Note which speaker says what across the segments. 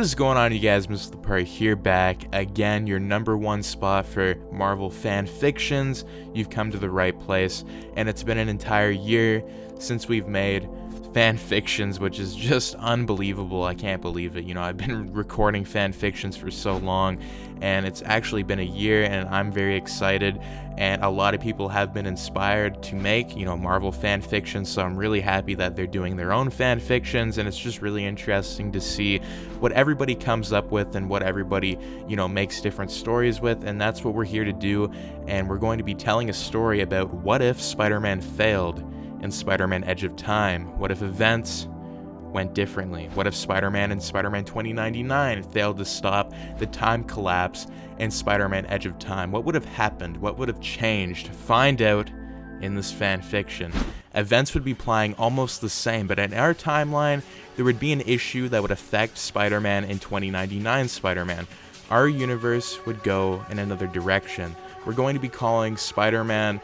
Speaker 1: is going on, you guys? MissedThePart here, back again, your #1 spot for Marvel fan fictions. You've come to the right place, and it's been an entire year since we've made fan fictions, which is just unbelievable. I can't believe it. I've been recording fan fictions for so long, and it's actually been a year, and I'm very excited. And a lot of people have been inspired to make, Marvel fan fictions, so I'm really happy that they're doing their own fan fictions, and it's just really interesting to see what everybody comes up with and what everybody, makes different stories with, and that's what we're here to do. And we're going to be telling a story about what if Spider-Man failed in Spider-Man Edge of Time. What if events went differently? What if Spider-Man and Spider-Man 2099 failed to stop the time collapse in Spider-Man Edge of Time? What would have happened? What would have changed? Find out in this fan fiction. Events would be playing almost the same, but in our timeline, there would be an issue that would affect Spider-Man and 2099 Spider-Man. Our universe would go in another direction. We're going to be calling Spider-Man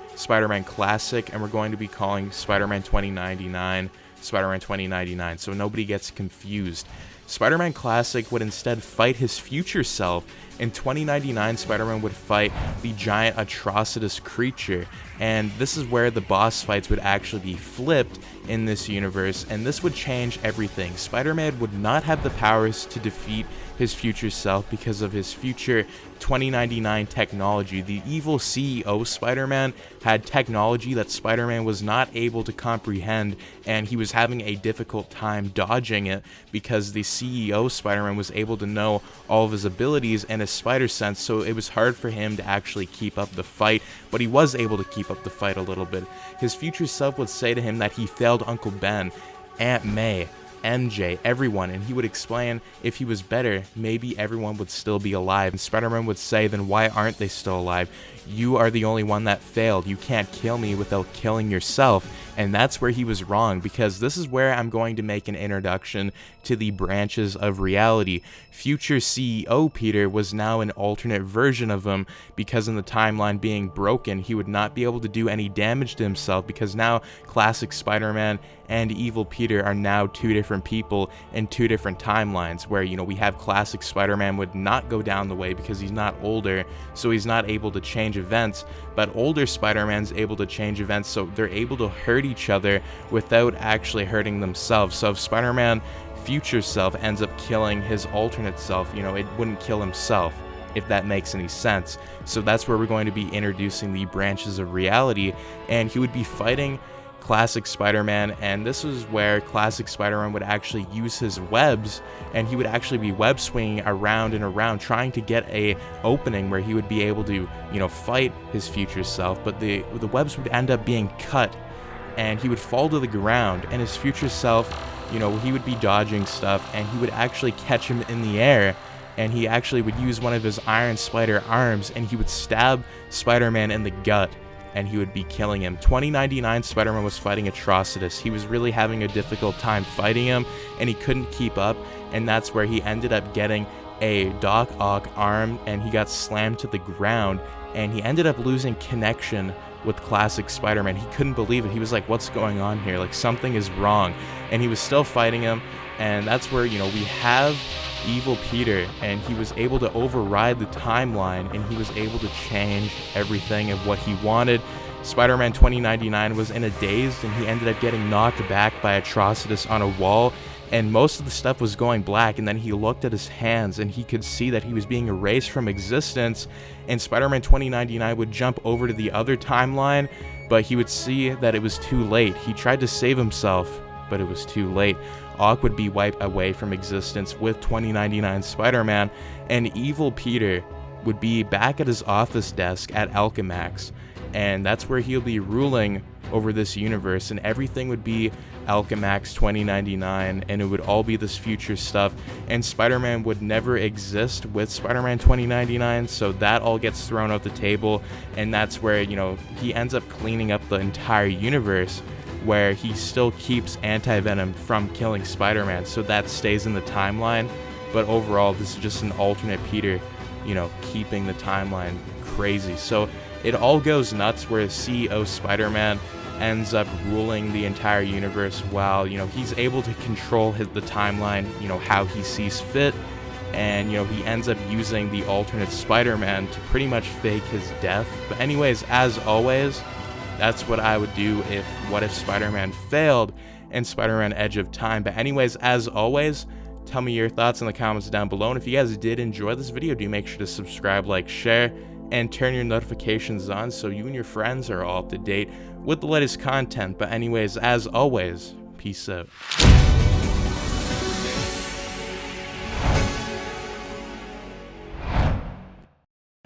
Speaker 1: Classic, and we're going to be calling Spider-Man 2099 Spider-Man 2099, so nobody gets confused. Spider-Man Classic would instead fight his future self. In 2099, Spider-Man would fight the giant atrocitus creature, and this is where the boss fights would actually be flipped in this universe, and this would change everything. Spider-Man would not have the powers to defeat his future self because of his future 2099 technology. The evil CEO Spider-Man had technology that Spider-Man was not able to comprehend, and he was having a difficult time dodging it because the CEO Spider-Man was able to know all of his abilities and his spider sense, so it was hard for him to actually keep up the fight, but he was able to keep up the fight a little bit. His future self would say to him that he failed Uncle Ben, Aunt May, MJ, everyone, and he would explain if he was better, maybe everyone would still be alive. And Spider-Man would say, then why aren't they still alive? You are the only one that failed. You can't kill me without killing yourself. And that's where he was wrong, because this is where I'm going to make an introduction to the branches of reality. Future CEO Peter was now an alternate version of him, because in the timeline being broken, he would not be able to do any damage to himself, because now classic Spider-Man and evil Peter are now two different people in two different timelines, where, we have classic Spider-Man would not go down the way because he's not older, so he's not able to change events, but older Spider-Man's able to change events, so they're able to hurt each other without actually hurting themselves. So if Spider-Man future self ends up killing his alternate self, it wouldn't kill himself, if that makes any sense. So that's where we're going to be introducing the branches of reality, and he would be fighting classic Spider-Man, and this is where classic Spider-Man would actually use his webs, and he would actually be web swinging around and around trying to get a opening where he would be able to fight his future self, but the webs would end up being cut and he would fall to the ground, and his future self, he would be dodging stuff, and he would actually catch him in the air, and he actually would use one of his Iron Spider arms, and he would stab Spider-Man in the gut, and he would be killing him. 2099 Spider-Man was fighting Atrocitus. He was really having a difficult time fighting him, and he couldn't keep up, and that's where he ended up getting a Doc Ock arm, and he got slammed to the ground, and he ended up losing connection with classic Spider-Man. He couldn't believe it. He was like, what's going on here? Like, something is wrong. And he was still fighting him, and that's where, we have evil Peter, and he was able to override the timeline, and he was able to change everything of what he wanted. Spider-Man 2099 was in a daze, and he ended up getting knocked back by Atrocitus on a wall, and most of the stuff was going black, and then he looked at his hands, and he could see that he was being erased from existence, and Spider-Man 2099 would jump over to the other timeline, but he would see that it was too late. He tried to save himself, but it was too late. Ock would be wiped away from existence with 2099 Spider-Man, and evil Peter would be back at his office desk at Alchemax, and that's where he'll be ruling over this universe, and everything would be Alchemax 2099, and it would all be this future stuff, and Spider-Man would never exist with Spider-Man 2099, so that all gets thrown out the table, and that's where, he ends up cleaning up the entire universe, where he still keeps Anti-Venom from killing Spider-Man, so that stays in the timeline, but overall, this is just an alternate Peter, keeping the timeline crazy. So it all goes nuts where CEO Spider-Man ends up ruling the entire universe while, he's able to control the timeline, how he sees fit. and he ends up using the alternate Spider-Man to pretty much fake his death. But anyways, as always, that's what I would do what if Spider-Man failed in Spider-Man Edge of Time. But anyways, as always, tell me your thoughts in the comments down below, and if you guys did enjoy this video, do make sure to subscribe, like, share, and turn your notifications on so you and your friends are all up to date with the latest content. But anyways, as always, peace out.